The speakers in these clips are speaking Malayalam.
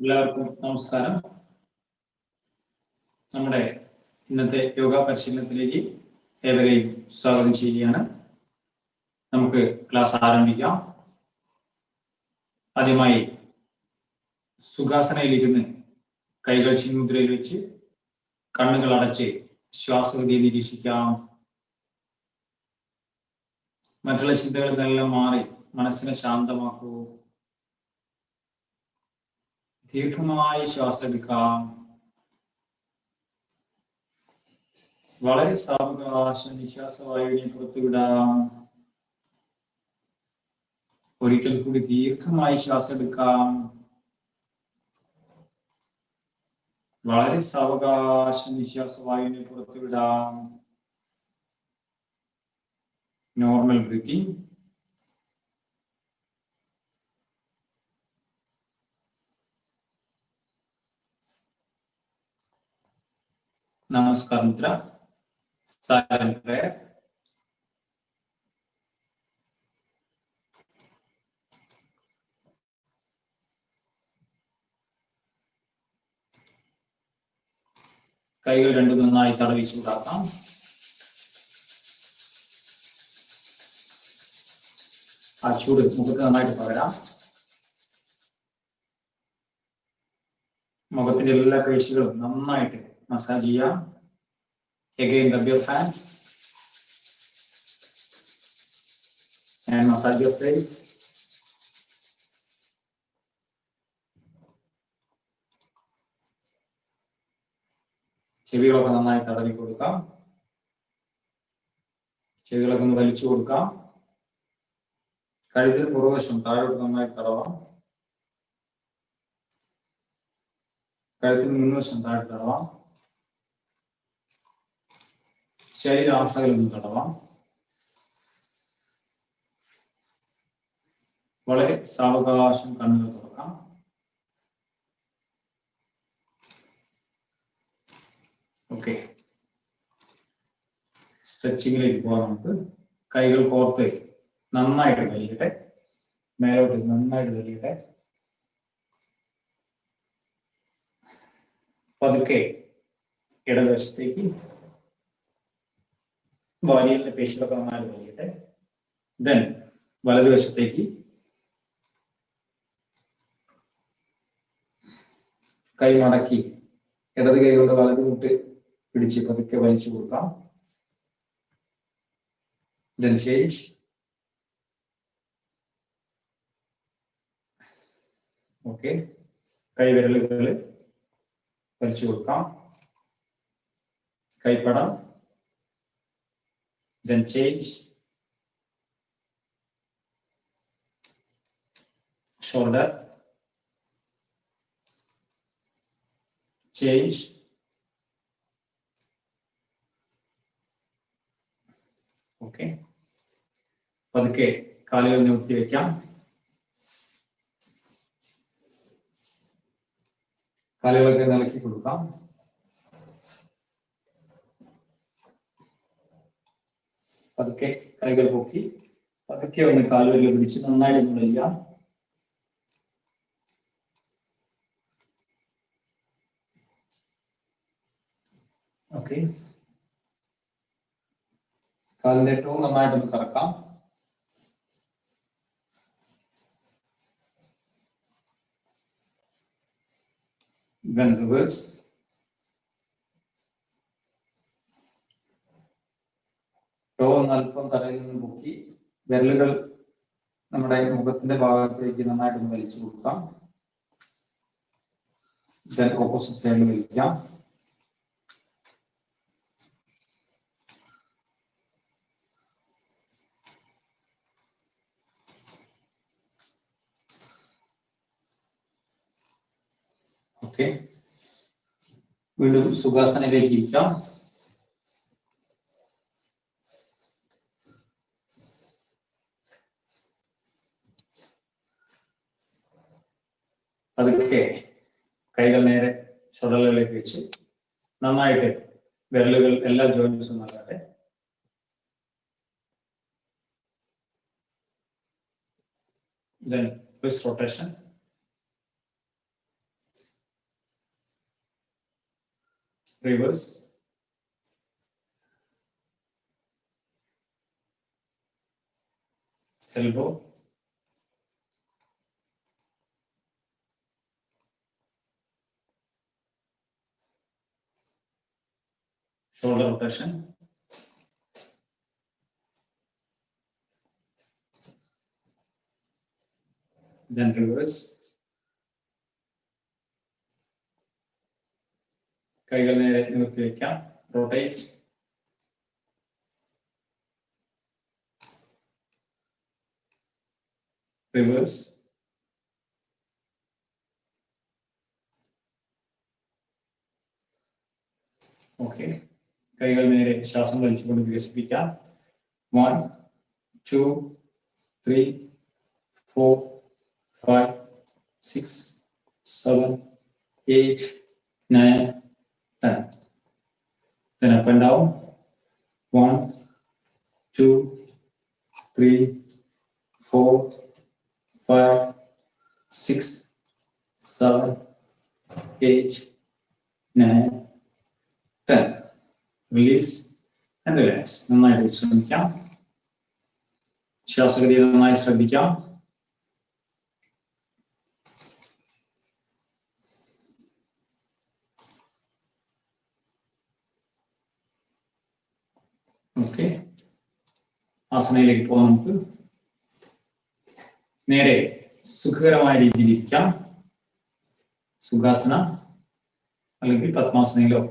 എല്ലാവർക്കും നമസ്കാരം. നമ്മുടെ ഇന്നത്തെ യോഗ പരിശീലനത്തിലേക്ക് ഏവരെയും സ്വാഗതം ചെയ്യുകയാണ്. നമുക്ക് ക്ലാസ് ആരംഭിക്കാം. ആദ്യമായി സുഖാസനയിലിരുന്ന് കൈകൾ ചിന്മുദ്രയിൽ വെച്ച് കണ്ണുകൾ അടച്ച് ശ്വാസഗതിയെ നിരീക്ഷിക്കാം. മറ്റുള്ള ചിന്തകളിൽ നിന്നെല്ലാം മാറി മനസ്സിനെ ശാന്തമാക്കൂ. ദീർഘമായി ശ്വാസം എടുക്കാം. വളരെ സാവകാശം നിശ്വാസവായുവിനെ പുറത്തുവിടാം. ഒരിക്കൽ കൂടി ദീർഘമായി ശ്വാസം എടുക്കാം. വളരെ സാവകാശം നിശ്വാസവായുവിനെ പുറത്തുവിടാം. Normal breathing. നമസ്കാര മുദ്ര, സൈലന്റ് പ്രയർ. കൈകൾ രണ്ടും നന്നായി തടവി ചൂടാക്കാം. ആ ചൂട് മുഖത്ത് നന്നായിട്ട് പകരാം. മുഖത്തിന്റെ എല്ലാ പേശികളും നന്നായിട്ട് മസാജ് ചെയ്യാം. Again, rub your hands and massage your face. ചെവികളൊക്കെ നന്നായി തടവി കൊടുക്കാം. ചെവികളൊക്കെ ഒന്ന് വലിച്ചു കൊടുക്കാം. കഴുത്തിന് പുറകുവശം താഴോട്ട് നന്നായി തടവാം. കഴുത്തിന് മുൻവശം താഴെ തടവാം. ശരീരാസകലൊന്ന് തടവാം. വളരെ സാവകാശം കണ്ണുകൾ തുറക്കാം. ഓക്കെ, സ്ട്രെച്ചിങ്ങിലേക്ക് പോകാം. നമുക്ക് കൈകൾ കോർത്ത് നന്നായിട്ട് വലിയട്ടെ, മേലോട്ട് നന്നായിട്ട് വലിയട്ടെ. പതുക്കെ ഇടതുവശത്തേക്ക് വാരിയലിന്റെ പേശികളൊക്കെ നന്നായിട്ട് വലിയട്ടെ. ദെൻ വലതുവശത്തേക്ക് കൈ മടക്കി ഇടത് കൈ കൊണ്ട് വലത് മുട്ട് പിടിച്ച് പതുക്കെ വലിച്ചു കൊടുക്കാം. Then change. ഓക്കെ, കൈ വിരലുകൾ വലിച്ചു കൊടുക്കാം. കൈപ്പടം. Then change. Shoulder. Change. Okay. പതുക്കെ കാലുകൾ നിവർത്തി വെക്കാം. കാലുകളൊക്കെ നിലക്കി കൊടുക്കാം. പതുക്കെ കൈകൾ പൊക്കി പതുക്കെ ഒന്ന് കാലുകളിൽ പിടിച്ച് നന്നായിട്ട് ഒന്ന് വലിക്കാം. ഓക്കെ, കാലിന്റെ ഏറ്റവും നന്നായിട്ടൊന്ന് കറക്കാം. Then reverse. അല്പം തലയിൽ നിന്ന് പൊക്കി വിരലുകൾ നമ്മുടെ മുഖത്തിന്റെ ഭാഗത്തേക്ക് നന്നായിട്ടൊന്ന് വലിച്ചു കൊടുക്കാം. Then ഓപ്പോസിറ്റ് സൈഡിൽ വലിക്കാം. ഓക്കെ, വീണ്ടും സുഖാസനയിലേക്ക് ഇരിക്കാം. പതുക്കെ കൈകൾ നേരെ ഷോൾഡറുകളിലേക്ക് വെച്ച് നന്നായിട്ട് വിരലുകൾ എല്ലാ ജോയിന്റ്സും നല്ലട്ടെ. Then twist rotation. Reverse, elbow, shoulder rotation, then reverse, കൈകൾ നേരെ നിവർത്തി വയ്ക്കാം, റൊട്ടേറ്റ്, റിവേഴ്സ്, ഓക്കെ. കൈകൾ നേരെ ശ്വാസം വലിച്ചുകൊണ്ട് വികസിപ്പിക്കാം. 1 2 3 4 5 6 7 8 9 10. Then up and down. 1 2 3 4 5 6 7 8 9 10. Release and relax. നന്നായിട്ട് വിശ്രമിക്കാം. ശ്വാസഗതി നന്നായി ശ്രദ്ധിക്കാം. ഓക്കെ, ആസനയിലേക്ക് പോകാം. നമുക്ക് നേരെ സുഖകരമായ രീതിയിൽ ഇരിക്കാം. സുഖാസന അല്ലെങ്കിൽ പത്മാസനയിലോ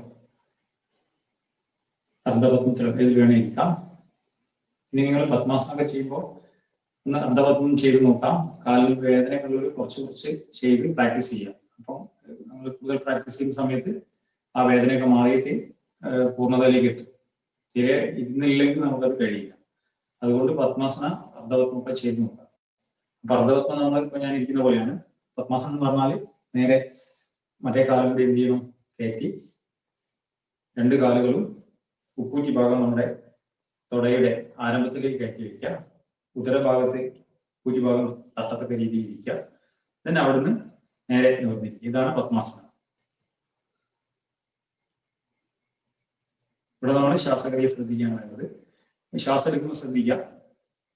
അർദ്ധപത്മത്തിലോ ഏതിൽ വേണേ ഇരിക്കാം. ഇനി നിങ്ങൾ പത്മാസനമൊക്കെ ചെയ്യുമ്പോൾ ഒന്ന് അർദ്ധപത്മം ചെയ്ത് നോക്കാം. കാലിൽ വേദനകളുള്ള കുറച്ച് ചെയ്ത് പ്രാക്ടീസ് ചെയ്യാം. അപ്പം നമ്മൾ കൂടുതൽ പ്രാക്ടീസ് ചെയ്യുന്ന സമയത്ത് ആ വേദനയൊക്കെ മാറിയിട്ട് പൂർണ്ണതയിലേക്ക് എത്തും. തീരെ ഇരുന്നില്ലെങ്കിൽ നമുക്കത് കഴിയില്ല. അതുകൊണ്ട് പത്മാസന അർദ്ധപത്മൊക്കെ ചെയ്ത് നോക്കാം. അപ്പൊ അർദ്ധപത്മം നമ്മളിപ്പോ ഞാൻ ഇരിക്കുന്ന പോലെയാണ്. പത്മാസനം എന്ന് പറഞ്ഞാൽ നേരെ മറ്റേ കാലം കൂടി എന്ത് ചെയ്യണം, കയറ്റി രണ്ട് കാലുകളും ഉപ്പൂറ്റി ഭാഗം നമ്മുടെ തൊടയുടെ ആരംഭത്തിലേക്ക് കയറ്റി വയ്ക്കുക. ഉദരഭാഗത്ത് ഉപ്പൂറ്റി ഭാഗം തട്ടത്തക്ക രീതിയിൽ ഇരിക്കുക. then അവിടുന്ന് നേരെ നിവർത്തിക്കുക. ഇതാണ് പത്മാസനം. ഇവിടെ നമ്മൾ ശ്വാസക്രിയ ശ്രദ്ധിക്കാൻ വേണ്ടത്. ശ്വാസം എടുക്കുമ്പോൾ ശ്രദ്ധിക്കുക.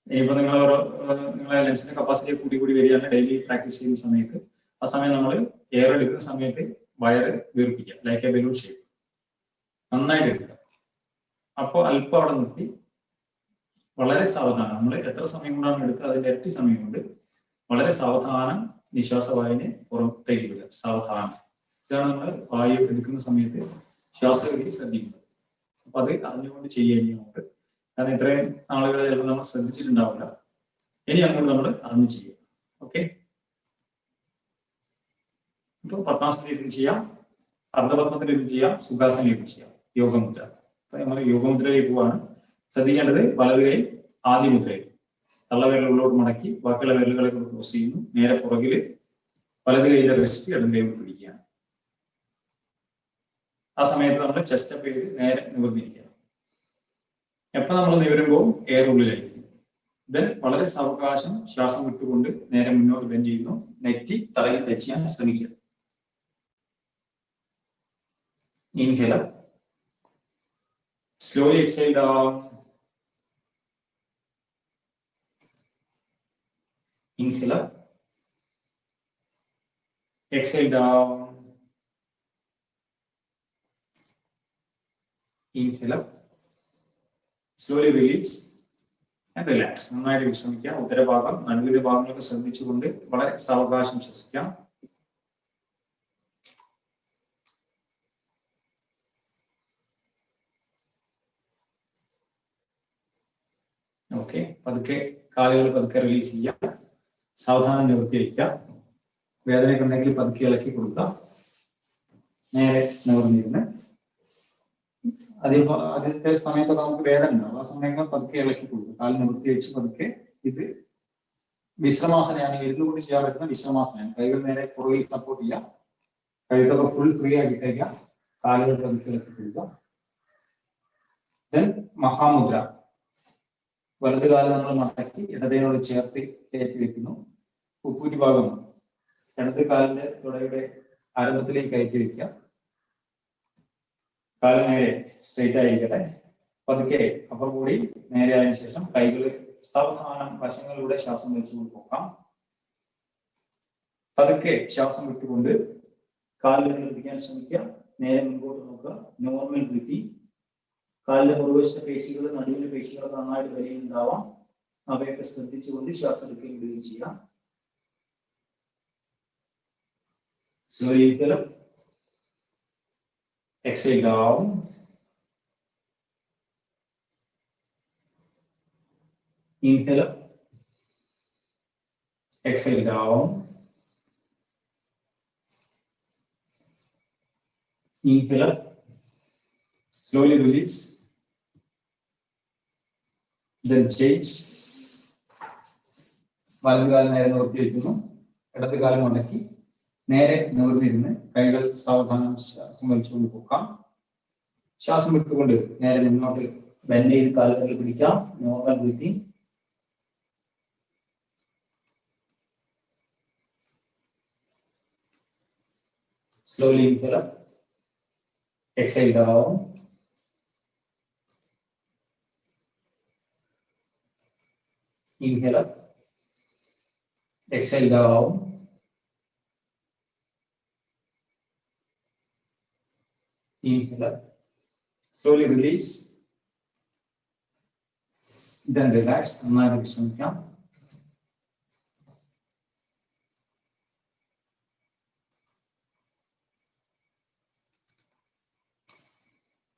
ഇനിയിപ്പോ നിങ്ങളെ ലങ്സിന്റെ കപ്പാസിറ്റി കൂടി വരികയാണ് ഡെയിലി പ്രാക്ടീസ് ചെയ്യുന്ന സമയത്ത്. ആ സമയം നമ്മൾ എയർ എടുക്കുന്ന സമയത്ത് വയറ് വീർപ്പിക്കുക, ലൈക്ക് എ ബലൂൺ ഷേപ്പ് നന്നായിട്ട് എടുക്കുക. അപ്പോൾ അല്പം അവിടെ നിർത്തി വളരെ സാവധാനം, നമ്മൾ എത്ര സമയം കൊണ്ടാണ് എടുക്കുക അതിന്റെ ഇരട്ടി സമയം കൊണ്ട് വളരെ സാവധാനം നിശ്വാസവായുവിനെ പുറത്തേക്ക് വിടുക. സാവധാനം. ഇതാണ് നമ്മൾ വായു എടുക്കുന്ന സമയത്ത് ശ്വാസഗതി ശ്രദ്ധിക്കുന്നത്. അപ്പൊ അത് അറിഞ്ഞുകൊണ്ട് ചെയ്യുന്നുണ്ട്. കാരണം ഇത്രയും ആളുകൾ ചിലപ്പോൾ നമ്മൾ ശ്രദ്ധിച്ചിട്ടുണ്ടാവില്ല. ഇനി അങ്ങോട്ട് നമ്മൾ അറിഞ്ഞു ചെയ്യും. ഓക്കെ, ഇപ്പൊ പത്മാസനത്തിൽ ചെയ്യാം, അർദ്ധപത്മത്തിൽ ചെയ്യാം, സുഖാസനയിൽ ചെയ്യാം, യോഗമുദ്ര. അപ്പൊ നമ്മൾ യോഗമുദ്രയിലേക്ക് പോവാണ്. ശ്രദ്ധിക്കേണ്ടത് വലത് കൈ ആദ്യ മുദ്രയിൽ തള്ളവിരൽ ഉള്ളോട്ട് മടക്കി ബാക്കിയുള്ള വിരലുകളെ കൊണ്ട് ക്രോസ് ചെയ്യുന്നു. നേരെ പുറകില് വലത് കൈയുടെ റെസ്റ്റ് ഇടത് കൈ കൊണ്ട് പിടിക്കുകയാണ്. ആ സമയത്ത് നമ്മൾ ചെസ്റ്റ് അപ്പ് ചെയ്ത് നേരെ നിവർന്നിരിക്കുക. എപ്പോൾ നമ്മൾ നിവരുമ്പോൾ എയർ ഉള്ളിലായിരിക്കും. ദെൻ വളരെ സാവകാശം ശ്വാസം വിട്ടുകൊണ്ട് നേരെ മുന്നോട്ട് ബെൻഡ് ചെയ്യുന്നു. നെറ്റി തറയിൽ ടച്ച് ചെയ്യാൻ ശ്രമിക്കുക. Inhale up, slowly exhale down, inhale up, exhale down, inhale up, slowly release and relax. നന്നായിട്ട് വിശ്രമിക്കാം. ഉദരഭാഗം നടുവിന്റെ ഭാഗങ്ങളൊക്കെ ശ്രദ്ധിച്ചുകൊണ്ട് വളരെ സാവകാശം ശ്വസിക്കാം. ഓക്കെ, പതുക്കെ കാലുകൾ പതുക്കെ റിലീസ് ചെയ്യാം. സാവധാനം നിവർത്തി വയ്ക്കാം. വേദനയൊക്കെ ഉണ്ടെങ്കിൽ പതുക്കെ ഇളക്കി കൊടുക്കാം. നേരെ നിവർന്നിരുന്ന് ആദ്യത്തെ സമയത്തൊക്കെ നമുക്ക് വേദന ഉണ്ടാവും. ആ സമയങ്ങൾ പതുക്കെ ഇളക്കി കൊടുക്കും. കാല് നിവർത്തി വെച്ച് പതുക്കെ. ഇത് വിശ്രമാസനയാണ്. ഇരുന്നു കൊണ്ട് ചെയ്യാൻ പറ്റുന്ന വിശ്രമാസനയാണ്. കൈകൾ നേരെ പുറകിൽ സപ്പോർട്ട് ചെയ്യാം. കൈകളൊക്കെ ഫുൾ ഫ്രീ ആക്കിയിട്ടേക്കാം. കാലുകൾ പതുക്കെ ഇളക്കി കൊടുക്കാം. ദെൻ മഹാമുദ്ര. വലത് കാലം നമ്മൾ മടക്കി ഇടതയോട് ചേർത്ത് കയറ്റി വെക്കുന്നു. ഉപ്പൂറ്റി ഭാഗം ഇടത് കാലിന്റെ തുടയുടെ ആരംഭത്തിലേക്ക് കയറ്റി വെക്കുക. കാല് നേരെ സ്ട്രെയിറ്റ് ആയിരിക്കട്ടെ. പതുക്കെ അപ്പർ ബോഡി നേരെ ആയതിനു ശേഷം കൈകൾ സാവധാനം വശങ്ങളിലൂടെ ശ്വാസം വലിച്ചുകൊണ്ട് പോകാം. പതുക്കെ ശ്വാസം വിട്ടുകൊണ്ട് കാലുകൾ പിടിക്കാൻ ശ്രമിക്കുക. നേരെ മുൻപോട്ട് നോക്കുക. Normal breathing. കാലിന്റെ പുറകുവശത്തെ പേശികൾ, നടുവിലെ പേശികൾ നന്നായിട്ട് വലിയുന്നുണ്ടാവാം. അവയൊക്കെ ശ്രദ്ധിച്ചുകൊണ്ട് ശ്വാസം എടുക്കുകയും വിടുകയും ചെയ്യാം. Slowly inhale up. Exhale down. Inhale up. Exhale down. Inhale up. Slowly release. Then change. വലതു കാലം നേരെ നിർത്തി വയ്ക്കുന്നു. ഇടത് കാലം മടക്കി നേരെ നിവർന്നിരുന്ന് കൈകൾ സാവധാനം ശ്വാസം വലിച്ചുകൊണ്ട് പോകാം. ശ്വാസം വിട്ടുകൊണ്ട് നേരെ മുന്നോട്ട് ബെൻഡ് ചെയ്ത് കാലുകൾ പിടിക്കാം. Normal breathing. Slowly inhale up. Exhale down. Inhale up. Exhale down. Inhale up. Slowly release. Then relax. നന്നായി വിശ്രമിക്കാം.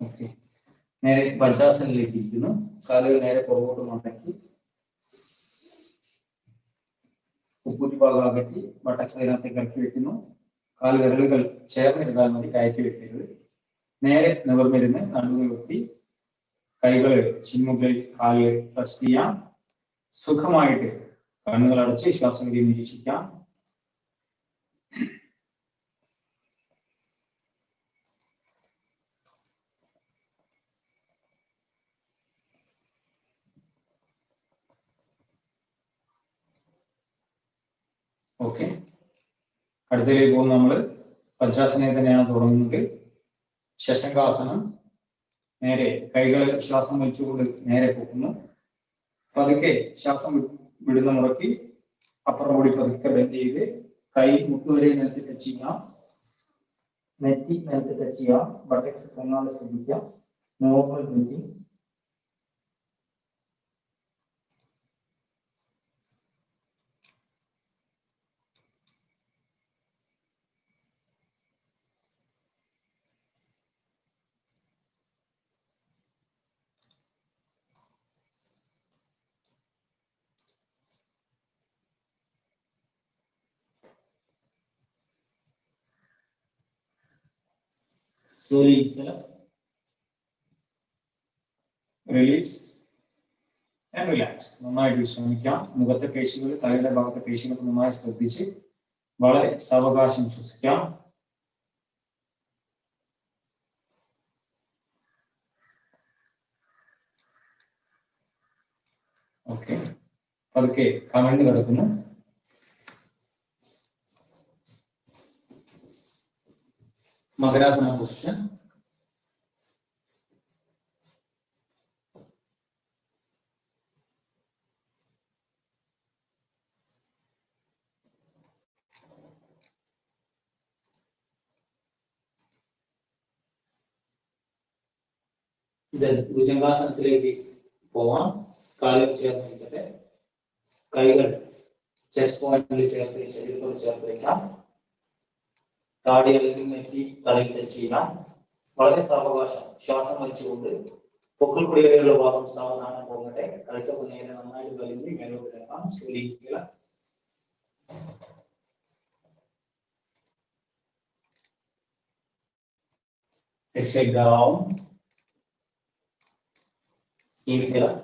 ഓക്കെ, നേരെ വജ്രാസനത്തിലേക്ക് ഇരിക്കുന്നു. കാലുകൾ നേരെ പുറകോട്ട് മടക്കി ഉപ്പൂറ്റി ഭാഗം അകറ്റി വട്ടച്ചതിനകത്തേക്ക് ഇറക്കി വെക്കുന്നു. കാല് വിരലുകൾ ചേർന്നിരുന്നാൽ മതി, കയറ്റി വെക്കരുത്. നേരെ നിവർന്നിരുന്ന് നടുവ് വെട്ടി കൈകള് ചിന്മുകളിൽ കാലുകൾ ടച്ച് ചെയ്യാം. സുഖമായിട്ട് കണ്ണുകൾ അടച്ച് ശ്വാസഗതി നിരീക്ഷിക്കാം. ഓക്കെ, അടുത്തതിലേക്ക് പോകുന്ന നമ്മള് വജ്രാസനയിൽ തന്നെയാണ് തുടങ്ങുന്നത്. ശശങ്കാസനം. നേരെ കൈകൾ ശ്വാസം വലിച്ചുകൊണ്ട് നേരെ പോകുന്നു. പതുക്കെ ശ്വാസം വിടുന്ന മുറക്കി അപ്പർ ബോഡി പതുക്കെ ബെൻഡ് ചെയ്ത് കൈ മുട്ടുവരെ നിലത്ത് ടച്ച് ചെയ്യാം. നെറ്റി നിലത്ത് ടച്ച് ചെയ്യാം. ബട്ടക്സ് പൊങ്ങാതെ ശ്രദ്ധിക്കാം. Normal breathing. Slowly inhale up. Release and relax. നന്നായിട്ട് വിശ്രമിക്കാം. മുഖത്തെ പേശികൾ, തലയുടെ ഭാഗത്തെ പേശികൾ നന്നായി ശ്രദ്ധിച്ച് വളരെ സാവകാശം ശ്വസിക്കാം. ഓക്കെ, പതുക്കെ കമഴ്ന്ന് കിടക്കുന്നു. മകരാസന പൊസിഷൻ. ഭുജംഗാസനത്തിലേക്ക് പോവാം. കാലുകൾ ചേർന്നിരിക്കട്ടെ. കൈകൾ ചെസ്റ്റ് പോയിന്റിൽ ചേർത്ത് ശരീരത്തോട് ചേർത്ത് വയ്ക്കാം. താടി അല്ലെങ്കിൽ നെറ്റി തലയിൽ ടച്ച് ചെയ്യാം. വളരെ സാവകാശം ശ്വാസം വലിച്ചുകൊണ്ട് പൊക്കിൾ കൊടി വരെയുള്ള ഭാഗം സാവധാനം പോകട്ടെ. കഴുത്തൊക്കെ നേരെ നന്നായിട്ട് വലിഞ്ഞ് മേലോട്ട് കിടക്കാം. സ്ലോലിക്കുക. Exhale down. Inhale up.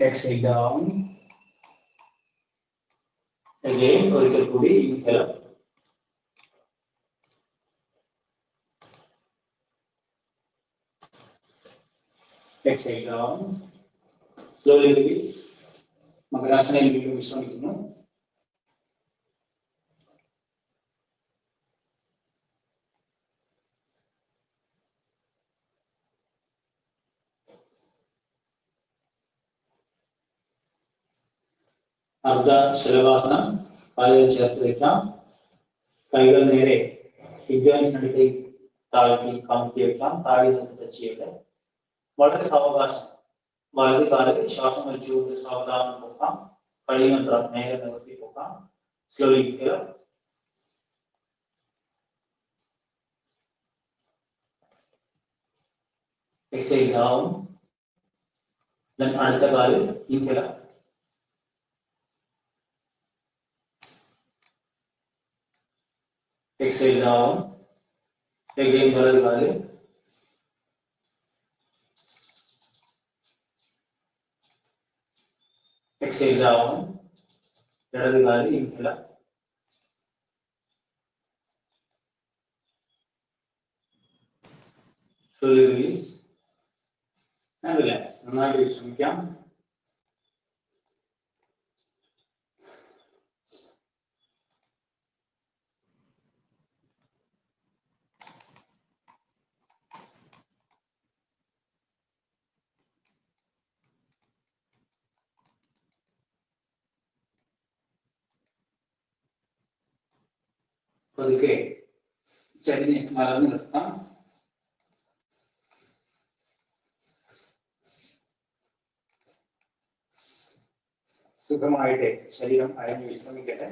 Exhale down. Again, ഒരിക്കൽ കൂടി inhale up. Exhale down. Slowly release. മകരാസനയിൽ വീണ്ടും വിശ്രമിക്കുന്നു. അർദ്ധ ശലഭാസനം. കാലുകൾ ചേർത്ത് വെക്കാം. കൈകൾ നേരെ ഹിപ് ജോയിന്റ്സിനടുത്ത് താഴ്ത്തി കമത്തി വെക്കാം. താഴെ നിന്ന് ടച്ച് ചെയ്ത് വളരെ സാവകാശം വലത് കാല് ശ്വാസം വലിച്ചുകൊണ്ട് സാവധാനം പോകാം. കഴിയുന്നത്ര നേരെ നിവർത്തി പോകാം. Slowly exhale down. Then അടുത്ത കാല് inhale. Exhale down. Again വലത് കാല്. Exhale down. ഇടത് കാല് inhale. Slowly release and relax. നന്നായി വിശ്രമിക്കാം. പതുക്കെ ചരിഞ്ഞ് മലർന്നു നിർത്താം. സുഖമായിട്ട് ശരീരം അയഞ്ഞു വിശ്രമിക്കട്ടെ.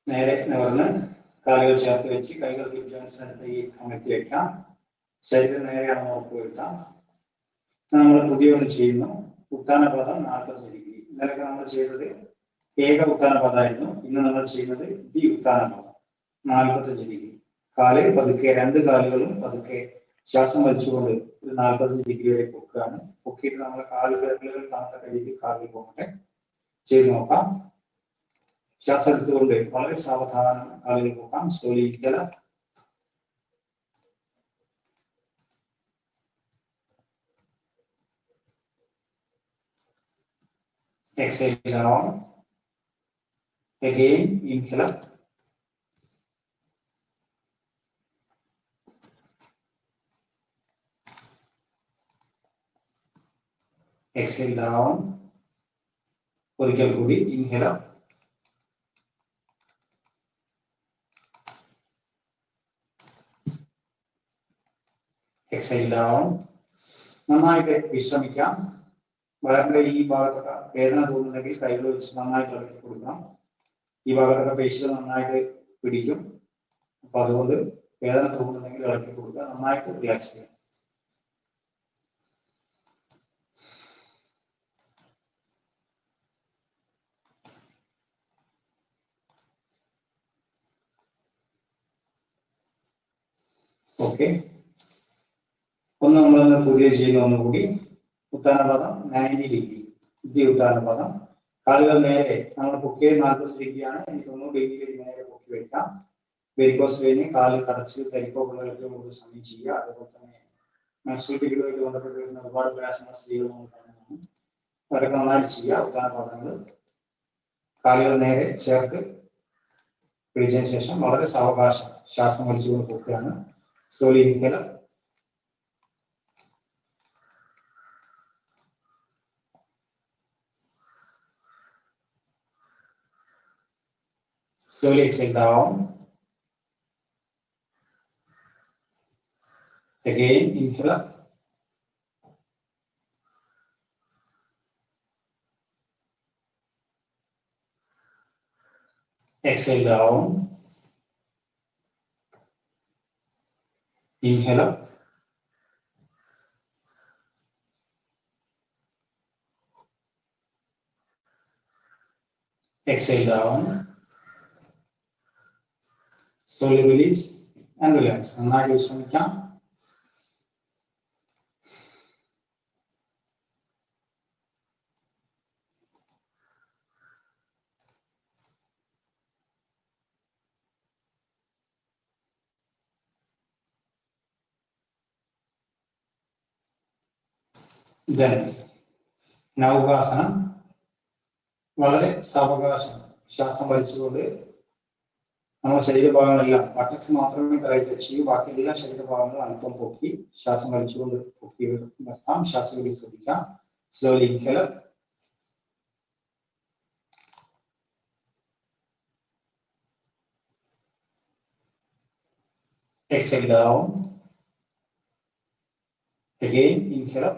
നേരെ നിവർന്ന് കാലുകൾ ചേർത്ത് വെച്ച് കൈകൾ ഹിപ് ജോയിന്റ്സിനടുത്ത് അമർത്തി വെക്കാം. ശരീരം നേരെയാണെന്ന് ഉറപ്പുവരുത്താം. നമ്മൾ പുതിയൊന്ന് ചെയ്യുന്നു. ഉത്താനപാദം 40 ഡിഗ്രി. ഇന്നലെ നമ്മൾ ചെയ്തത് ഏക ഉത്താനപാദമായിരുന്നു. ഇന്ന് നമ്മൾ ചെയ്യുന്നത് ദി ഉത്താനപാദം 45 ഡിഗ്രി. കാല് പതുക്കെ, രണ്ട് കാലുകളും പതുക്കെ ശ്വാസം വലിച്ചുകൊണ്ട് ഒരു 45 ഡിഗ്രി വരെ പൊക്കുകയാണ്. പൊക്കിയിട്ട് നമ്മൾ കാലുകൾ താത്ത രീതിയിൽ കാലിൽ പോകട്ടെ. ചെയ്ത് നോക്കാം. ശ്വാസം എടുത്തുകൊണ്ട് വളരെ സാവധാനം കാലുകൾ പോകാം. Slowly ഇരിക്കല. Exhale down. Again inhale. Exhale down. ഒരിക്കൽ കൂടി inhale. Exhale down. നന്നായിട്ട് വിശ്രമിക്കാം. വയറിന്റെ ഈ ഭാഗത്തൊക്കെ വേദന തോന്നുന്നുണ്ടെങ്കിൽ കൈകൾ വെച്ച് നന്നായിട്ട് ഇളക്കി കൊടുക്കണം. ഈ ഭാഗത്തൊക്കെ പേശികൾ നന്നായിട്ട് പിടിക്കും. അപ്പൊ അതുകൊണ്ട് വേദന തോന്നുന്നുണ്ടെങ്കിൽ ഇളക്കി കൊടുക്കുക. നന്നായിട്ട് റിലാക്സ് ചെയ്യാം. ഓക്കെ, ഒന്ന് നമ്മളൊന്ന് പുതിയ ചെയ്യുന്ന ഒന്നുകൂടി. ഉത്താനപാദം 90 ഡിഗ്രി. ദി ഉത്താനപാദം. കാലുകൾ നേരെ നമ്മൾ പൊക്കിയത് 40 ഡിഗ്രിയാണ്. ഇനി 90 ഡിഗ്രി നേരെ പൊക്കി വെക്കാം. വെരിക്കോസ് വെയിന് കാലിൽ കടച്ച് തരിപ്പുകളൊക്കെ കൂടുതൽ സമയം ചെയ്യുക. അതുപോലെ തന്നെ മെൻസ്ട്രുവൽ ബന്ധപ്പെട്ട് വരുന്ന ഒരുപാട് പ്രയാസങ്ങൾ സ്ത്രീകളുണ്ടാകുന്നതാണ്. അതൊക്കെ നന്നായിട്ട് ചെയ്യുക. ഉത്താനപാദങ്ങൾ കാലുകൾ നേരെ ചേർത്ത് പിടിച്ചതിന് ശേഷം വളരെ സാവകാശം ശ്വാസം വലിച്ചുകൊണ്ട് പൊക്കുകയാണ്. Slowly ഇരിക്കല. Slowly exhale down. Again, inhale. Exhale down. Inhale. Exhale down. Slowly release and relax. നന്നായി വിശ്രമിക്കാം. നൗകാസനം. വളരെ സാവകാശം ശ്വാസം വലിച്ചുകൊണ്ട് നമ്മുടെ ശരീരഭാഗങ്ങളെല്ലാം ബട്ടക്സ് മാത്രമേ തലയിൽ ചെയ്യൂ. ബാക്കി എല്ലാ ശരീരഭാഗങ്ങളും അല്പം പൊക്കി ശ്വാസം വലിച്ചുകൊണ്ട് പൊക്കി നിർത്താം. ശ്വാസഗതി ശ്രദ്ധിക്കാം. Slowly inhale, exhale down, again inhale up,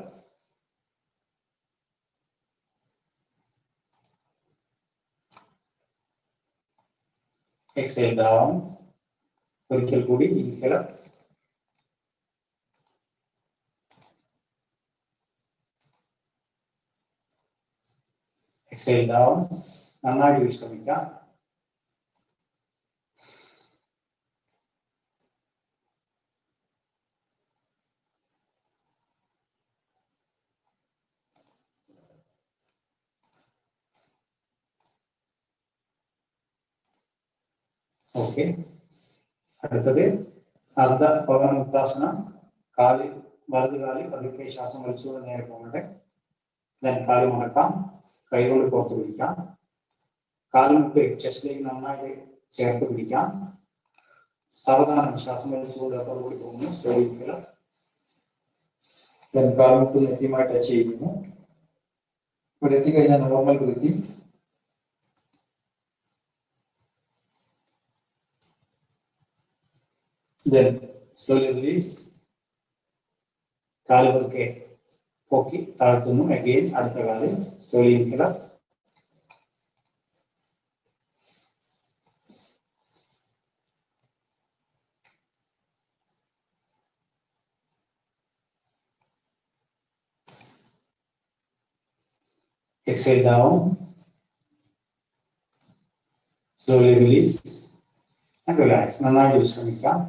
exhale down, ഒരിക്കൽ കൂടി inhale up, exhale down. നന്നായി വിശ്രമിക്കാം. ഓക്കെ, അടുത്തത് അർദ്ധ പവനമുക്താസന. കാല് വലത് കാല് പതുക്കെ ശ്വാസം വലിച്ചുകൊണ്ട് നേരെ പോകട്ടെ. കാല് മടക്കാം, കൈകൊണ്ട് പുറത്ത് പിടിക്കാം. കാലുമുട്ട് ചെസ്റ്റിലേക്ക് നന്നായിട്ട് ചേർത്ത് പിടിക്കാം. സാവധാനം ശ്വാസം വലിച്ചുകൊണ്ട് അപ്പുറത്തോട്ട് പോകുന്നു. സ്ലോലിക്കല കാലുമുട്ട് നെറ്റിയുമായി ടച്ച് ചെയ്യുന്നു. ഇവിടെ എത്തിക്കഴിഞ്ഞാൽ normal breathing. Then slowly release. കാല് പതുക്കെ പൊക്കി താഴ്ത്തുന്നു. അഗെയിൻ അടുത്ത കാല് slowly inhale up. Exhale down. Slowly release and relax. നന്നായി വിശ്രമിക്കാം.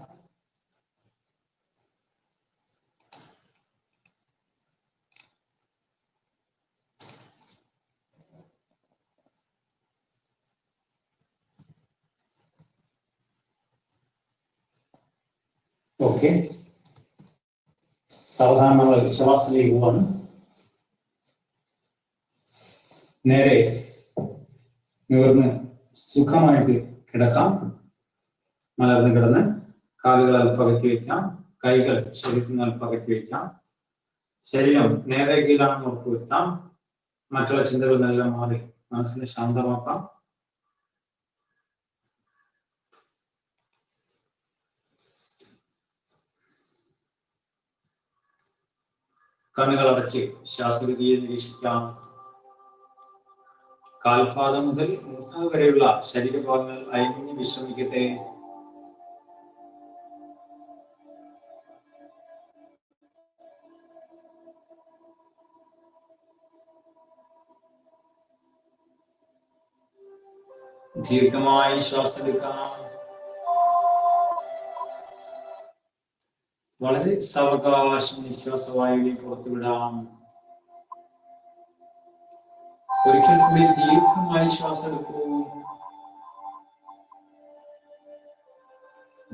ഓക്കെ, സാവധാനം നമ്മൾ ശവാസനയിലേക്ക് പോവാണ്. നേരെ നിവർന്ന് സുഖമായിട്ട് കിടക്കാം. മലർന്ന് കിടന്ന് കാലുകൾ അല്പകറ്റി വയ്ക്കാം. കൈകൾ ശരീരത്തിന് അല്പകറ്റി വയ്ക്കാം. ശരീരം നേരെ കീഴാണെന്ന് ഉറപ്പുവരുത്താം. മറ്റുള്ള ചിന്തകൾ നല്ല മാറി മനസ്സിനെ ശാന്തമാക്കാം. കണ്ണുകൾ അടച്ച് ശ്വാസഗതിയെ നിരീക്ഷിക്കാം. കാൽപാദം മുതൽ മൂർധ വരെയുള്ള ശരീരഭാഗങ്ങൾ അയഞ്ഞ് വിശ്രമിക്കട്ടെ. ദീർഘമായി ശ്വാസം എടുക്കാം. വളരെ സാവകാശം നിശ്വാസവായുവിനെ പുറത്തുവിടാം. ഒരിക്കൽ കൂടി ദീർഘമായി ശ്വാസം എടുക്കൂ.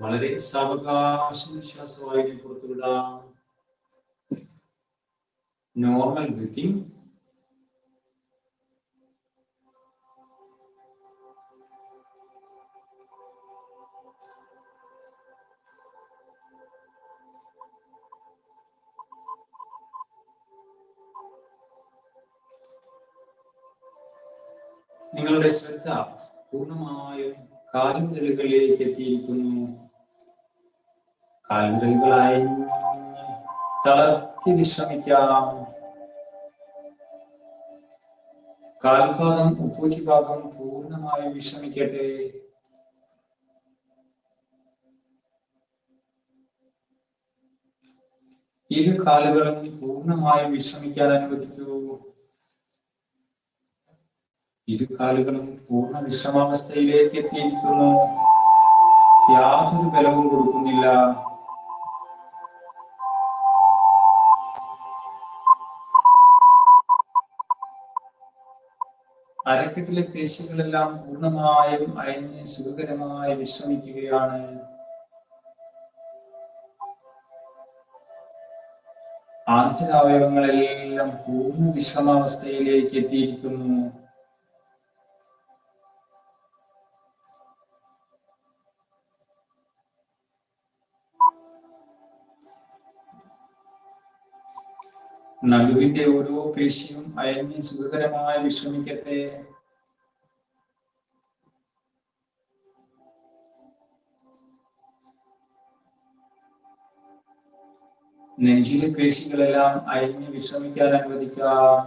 വളരെ സാവകാശം നിശ്വാസവായുവിനെ പുറത്തുവിടാം. Normal breathing. നിങ്ങളുടെ ശ്രദ്ധ പൂർണ്ണമായും കാൽവിരലുകളിലേക്ക് എത്തിയിരിക്കുന്നു. കാൽവിരലുകളായി തളർത്തി വിശ്രമിക്കാം. കാൽഭാഗം ഉപ്പൂറ്റി ഭാഗം പൂർണ്ണമായും വിശ്രമിക്കട്ടെ. ഇരു കാലുകളും പൂർണ്ണമായും വിശ്രമിക്കാൻ അനുവദിക്കൂ. ഇരു കാലുകളും പൂർണ്ണ വിശ്രമാവസ്ഥയിലേക്ക് എത്തിയിരിക്കുന്നു. യാതൊരു ബലവും കൊടുക്കുന്നില്ല. അരക്കെട്ടിലെ പേശികളെല്ലാം പൂർണ്ണമായും അയഞ്ഞ് സുഖകരമായി വിശ്രമിക്കുകയാണ്. ആന്തരാവയവങ്ങളെല്ലാം പൂർണ്ണ വിശ്രമാവസ്ഥയിലേക്ക് എത്തിയിരിക്കുന്നു. നടുവിന്റെ ഓരോ പേശിയും അയഞ്ഞ് സുഖകരമായി വിശ്രമിക്കട്ടെ. നെഞ്ചിലെ പേശികളെല്ലാം അയഞ്ഞ് വിശ്രമിക്കാൻ അനുവദിക്കാം.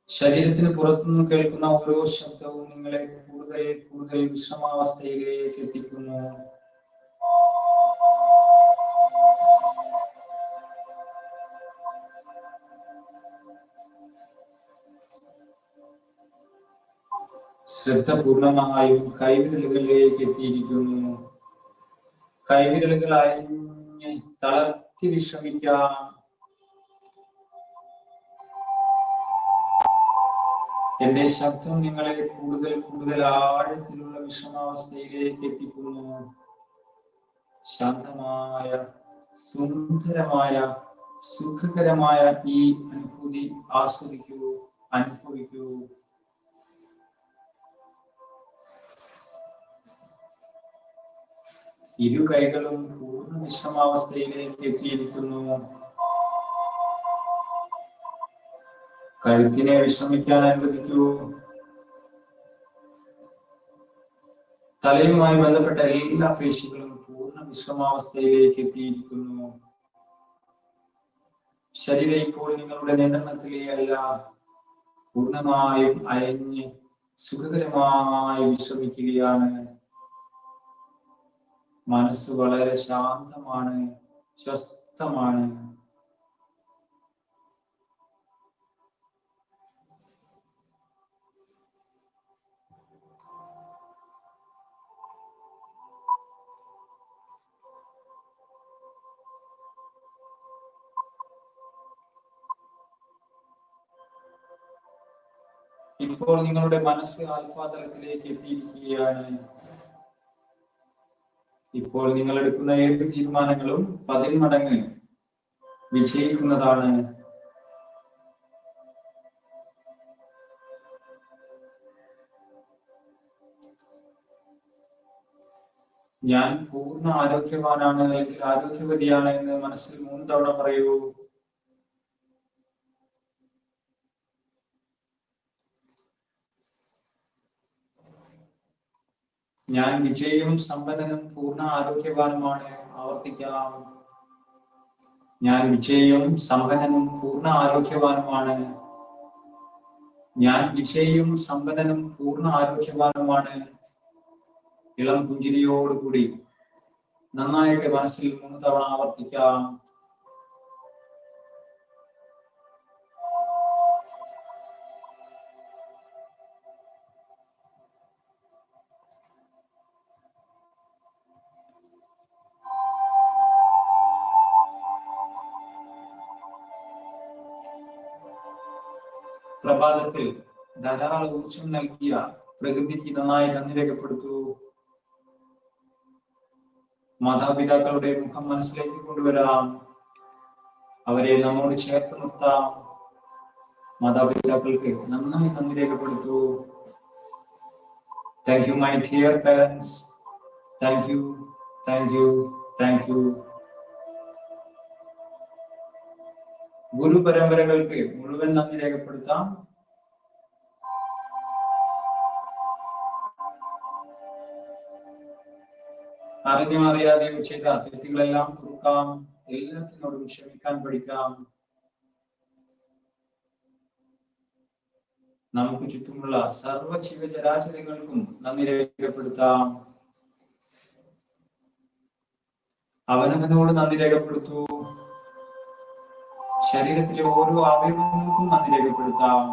ശരീരത്തിന് പുറത്തുനിന്ന് കേൾക്കുന്ന ഓരോ ശബ്ദവും നിങ്ങളെ കൂടുതൽ കൂടുതൽ വിശ്രമാവസ്ഥയിലേക്ക് എത്തിക്കുന്നു. ശ്രദ്ധ പൂർണ്ണമായും കൈവിരലുകളിലേക്ക് എത്തിയിരിക്കുന്നു. കൈവിരലുകൾ അയഞ്ഞ് തളർത്തി വിശ്രമിക്കാം. എന്റെ ശബ്ദം നിങ്ങളെ കൂടുതൽ കൂടുതൽ ആഴത്തിലുള്ള വിശ്രമാവസ്ഥയിലേക്ക് എത്തിക്കുന്നു. ശാന്തമായ, സുന്ദരമായ, സുഖകരമായ ഈ അനുഭൂതി ആസ്വദിക്കൂ, അനുഭവിക്കൂ. ഇരു കൈകളും പൂർണ്ണ വിശ്രമാവസ്ഥയിലേക്ക് എത്തിയിരിക്കുന്നു. കഴുത്തിനെ വിശ്രമിക്കാൻ അനുവദിക്കൂ. തലയുമായി ബന്ധപ്പെട്ട എല്ലാ പേശികളും പൂർണ്ണ വിശ്രമാവസ്ഥയിലേക്ക് എത്തിയിരിക്കുന്നു. ശരീരം ഇപ്പോൾ നിങ്ങളുടെ നിയന്ത്രണത്തിലേ അല്ല, പൂർണ്ണമായും അയഞ്ഞ് സുഖകരമായി വിശ്രമിക്കുകയാണ്. മനസ്സ് വളരെ ശാന്തമാണ്, സ്വസ്ഥമാണ്. ഇപ്പോൾ നിങ്ങളുടെ മനസ്സ് ആൽഫാ തലത്തിലേക്ക് എത്തിയിരിക്കുകയാണ്. ഇപ്പോൾ നിങ്ങൾ എടുക്കുന്ന ഏത് തീരുമാനങ്ങളും 10 മടങ്ങ് വിജയിക്കുന്നതാണ്. ഞാൻ പൂർണ്ണ ആരോഗ്യവാനാണ് അല്ലെങ്കിൽ ആരോഗ്യവതിയാണ് എന്ന് മനസ്സിൽ 3 തവണ പറയൂ. ഞാൻ വിജയിയും സമ്പന്നനും പൂർണ്ണ ആരോഗ്യവാനുമാണ്. ആവർത്തിക്കാം. ഞാൻ വിജയിയും സമ്പന്നനും പൂർണ്ണ ആരോഗ്യവാനുമാണ്. ഞാൻ വിജയിയും സമ്പന്നനും പൂർണ്ണ ആരോഗ്യവാനുമാണ്. ഇളം പുഞ്ചിരിയോടുകൂടി നന്നായിട്ട് മനസ്സിൽ 3 തവണ ആവർത്തിക്കാം. പ്രഭാതത്തിൽ ധാരാളം ഊർജം നൽകിയ പ്രകൃതിക്ക് നന്നായി നന്ദി രേഖപ്പെടുത്തൂ. മാതാപിതാക്കളുടെ മുഖം മനസ്സിലേക്ക് കൊണ്ടുവരാം. അവരെ നമ്മോട് ചേർത്ത് നിർത്താം. മാതാപിതാക്കൾക്ക് നന്നായി നന്ദി രേഖപ്പെടുത്തൂ. Thank you my dear parents. Thank you, thank you, thank you. ഗുരു പരമ്പരകൾക്ക് മുഴുവൻ നന്ദി രേഖപ്പെടുത്താം. അറിഞ്ഞോ അറിയാതെയോ ചെയ്ത തെറ്റുകളെല്ലാം പൊറുക്കാം. എല്ലാത്തിനോടും ക്ഷമിക്കാൻ പഠിക്കാം. നമുക്ക് ചുറ്റുമുള്ള സർവ്വ ജീവജരാചരങ്ങൾക്കും നന്ദി രേഖപ്പെടുത്താം. അവനവനോട് നന്ദി രേഖപ്പെടുത്തൂ. ശരീരത്തിലെ ഓരോ അവയവങ്ങൾക്കും നന്ദി രേഖപ്പെടുത്താം.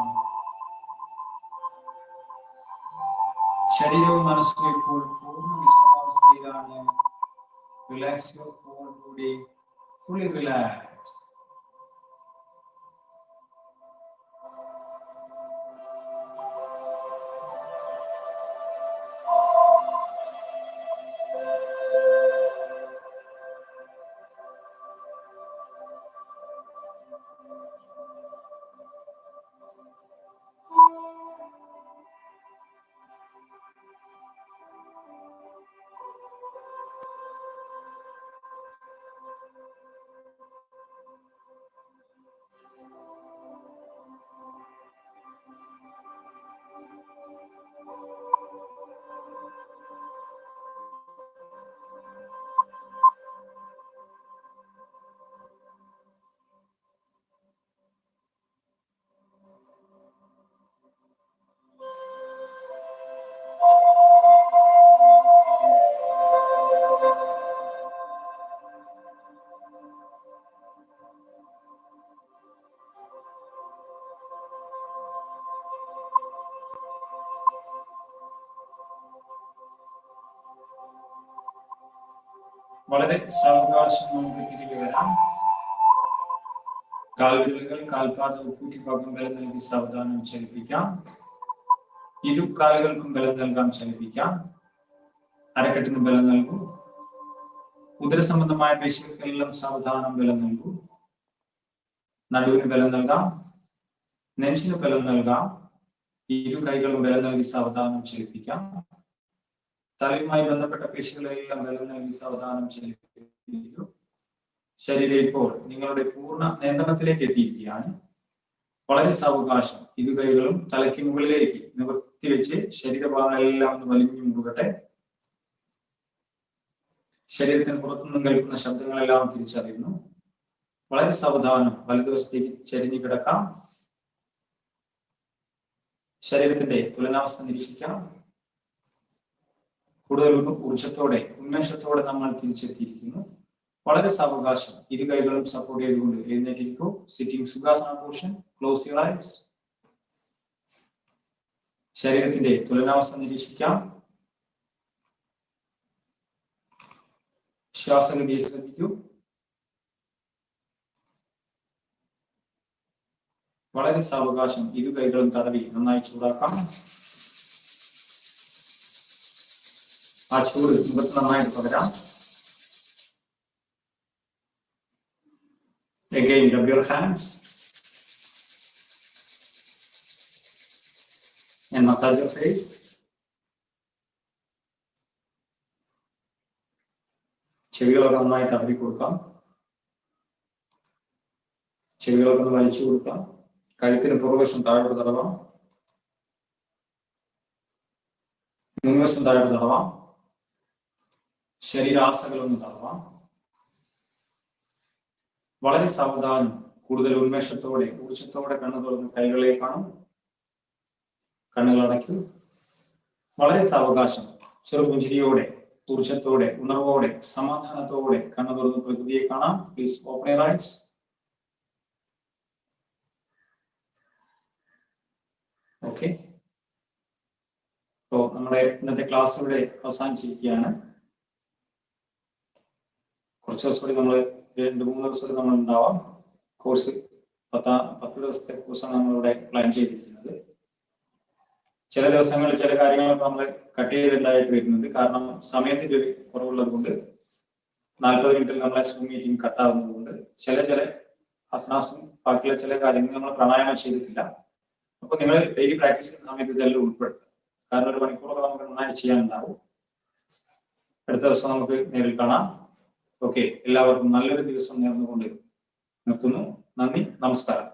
ശരീരവും മനസ്സും ഇപ്പോൾ പൂർണ്ണ വിശ്രമാവസ്ഥയിലാണ്. Relax your whole body, fully relax. വളരെ സാവകാശം നമുക്ക് തിരികെ വരാം. കാൽവിരലുകൾ കാൽപാദ ഉപ്പൂറ്റി ഭാഗം ബലം നൽകി സാവധാനം ചലിപ്പിക്കാം. ഇരു കാലുകൾക്കും ബലം നൽകാം, ചലിപ്പിക്കാം. അരക്കെട്ടിന് ബലം നൽകൂ. ഉദര സംബന്ധമായ പേശികൾക്കെല്ലാം സാവധാനം ബലം നൽകൂ. നടുവിന് ബലം നൽകാം, നെഞ്ചിന് ബലം നൽകാം. ഇരു കൈകളും ബലം നൽകി സാവധാനം ചലിപ്പിക്കാം. തലയുമായി ബന്ധപ്പെട്ട പേശികളെല്ലാം ബലം നൽകി സാവധാനം ചലിപ്പിക്കൂ. ശരീരം ഇപ്പോൾ നിങ്ങളുടെ പൂർണ്ണ നിയന്ത്രണത്തിലേക്ക് എത്തിയിരിക്കുകയാണ്. വളരെ സാവകാശം ഇരു കൈകളും തലയ്ക്ക് മുകളിലേക്ക് നിവർത്തി വെച്ച് ശരീരഭാഗങ്ങളെല്ലാം ഒന്ന് വലിഞ്ഞു മുറുകട്ടെ. ശരീരത്തിന് പുറത്തുനിന്നും കേൾക്കുന്ന ശബ്ദങ്ങളെല്ലാം തിരിച്ചറിയുന്നു. വളരെ സാവധാനം വലതുവശത്തേക്ക് ചരിഞ്ഞു കിടക്കാം. ശരീരത്തിന്റെ തുലനാവസ്ഥ നിരീക്ഷിക്കാം. കൂടുതൽ ഊർജത്തോടെ ഉന്മേഷത്തോടെ നമ്മൾ തിരിച്ചെത്തിയിരിക്കുന്നു. വളരെ സാവകാശം ഇരു കൈകളും സപ്പോർട്ട് ചെയ്തുകൊണ്ട് എഴുന്നേറ്റിരിക്കൂ. Sitting sukhasana portion. Close your eyes. ശരീരത്തിന്റെ തുലനാവസ്ഥ നിരീക്ഷിക്കാം. ശ്വാസഗതിയെ ശ്രദ്ധിക്കൂ. വളരെ സാവകാശം ഇരു കൈകളും തടവി നന്നായി ചൂടാക്കാം. ആ ചൂട് മുഖത്ത് നന്നായിട്ട് പകരാം. Again, rub your hands and massage your face. ചെവികളൊക്കെ നന്നായി തടവി കൊടുക്കാം. ചെവികളൊക്കെ ഒന്ന് വലിച്ചു കൊടുക്കാം. കഴുത്തിന് പുറകുവശം താഴോട്ട് തടവാം. മുൻവശം താഴോട്ട് തടവാം. ശരീരാസകളൊന്ന് തടവാം. വളരെ സാവധാനം കൂടുതൽ ഉന്മേഷത്തോടെ ഊർജത്തോടെ കണ്ണു തുറന്ന് കൈകളെ കാണും. കണ്ണുകൾ അടയ്ക്കൂ. വളരെ സാവകാശം ചെറുപുഞ്ചിരിയോടെ ഊർജത്തോടെ ഉണർവോടെ സമാധാനത്തോടെ കണ്ണു തുറന്ന് പ്രകൃതിയെ കാണാം. Please open your eyes. Okay, അപ്പോൾ നമ്മുടെ ഇന്നത്തെ ക്ലാസ് ഇവിടെ അവസാനിച്ചിരിക്കുകയാണ്. കുറച്ച് ദിവസം കൂടി നമ്മൾ 2-3 ദിവസം കൂടി നമ്മൾ ഉണ്ടാവാം. കോഴ്സ് 10 ദിവസത്തെ കോഴ്സാണ് നമ്മളിവിടെ പ്ലാൻ ചെയ്തിരിക്കുന്നത്. ചില ദിവസങ്ങളിൽ ചില കാര്യങ്ങളൊക്കെ നമ്മൾ കട്ട് ചെയ്തിട്ടുണ്ടായിട്ട് വരുന്നുണ്ട്. കാരണം സമയത്തിന്റെ ഒരു കുറവുള്ളത് കൊണ്ട് 40 മിനിറ്റിൽ നമ്മളെ സൂം മീറ്റിംഗ് കട്ടാവുന്നത് കൊണ്ട് ചില അസനാസും ബാക്കിയുള്ള ചില കാര്യങ്ങൾ നമ്മൾ പ്രാണായാമം ചെയ്തിട്ടില്ല. അപ്പൊ നിങ്ങൾ ഡെയിലി പ്രാക്ടീസ് ചെയ്യുന്ന സമയത്ത് ഇതെല്ലാം ഉൾപ്പെടുത്തുക. കാരണം 1 മണിക്കൂറൊക്കെ നമുക്ക് നന്നായി ചെയ്യാനുണ്ടാവും. അടുത്ത ദിവസം നമുക്ക് നേരിൽ കാണാം. ഓക്കെ, എല്ലാവർക്കും നല്ലൊരു ദിവസം നേർന്നുകൊണ്ട് നിർത്തുന്നു. നന്ദി, നമസ്കാരം.